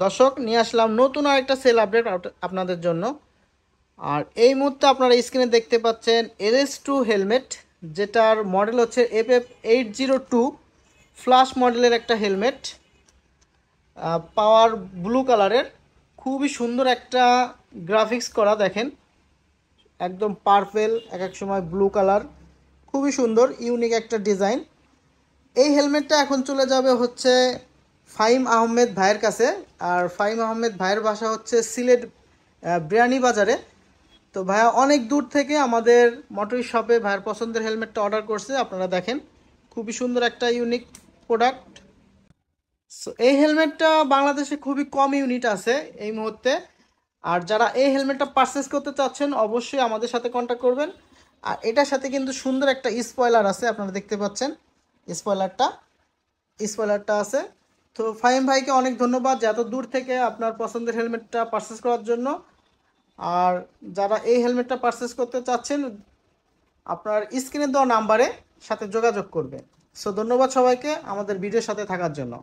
দর্শক নিয়ে আসলাম নতুন আরেকটা সেল আপডেট আপনাদের জন্য। আর এই মুহূর্তে আপনারা স্ক্রিনে দেখতে পাচ্ছেন LS2 হেলমেট, যেটার মডেল হচ্ছে FF802 ফ্লাশ মডেলের একটা হেলমেট, পাওয়ার ব্লু কালারের। খুবই সুন্দর একটা গ্রাফিক্স করা, দেখেন একদম পার্পেল, এক এক সময় ব্লু কালার, খুবই সুন্দর ইউনিক একটা ডিজাইন। এই হেলমেটটা এখন চলে যাবে হচ্ছে ফাহিম আহমেদ ভাইয়ের কাছে। আর ফাহিম আহমেদ ভাইয়ের বাসা হচ্ছে সিলেট বিরানি বাজারে। তো ভাইয়া অনেক দূর থেকে আমাদের মোটর শপে ভাইয়ের পছন্দের হেলমেটটা অর্ডার করছে। আপনারা দেখেন খুবই সুন্দর একটা ইউনিক প্রোডাক্ট। সো এই হেলমেটটা বাংলাদেশে খুবই কম ইউনিট আছে এই মুহূর্তে। আর যারা এই হেলমেটটা পারচেস করতে চাচ্ছেন অবশ্যই আমাদের সাথে কন্ট্যাক্ট করবেন। আর এটার সাথে কিন্তু সুন্দর একটা স্পয়লার আছে, আপনারা দেখতে পাচ্ছেন স্পয়লারটা স্পয়লারটা আছে। তো ফাহিম ভাইকে অনেক ধন্যবাদ যে এত দূর থেকে আপনার পছন্দের হেলমেটটা পারচেস করার জন্য। আর যারা এই হেলমেটটা পারচেস করতে চাচ্ছেন আপনার স্ক্রিনে দেওয়া নাম্বারে সাথে যোগাযোগ করবেন। সো ধন্যবাদ সবাইকে আমাদের ভিডিওর সাথে থাকার জন্য।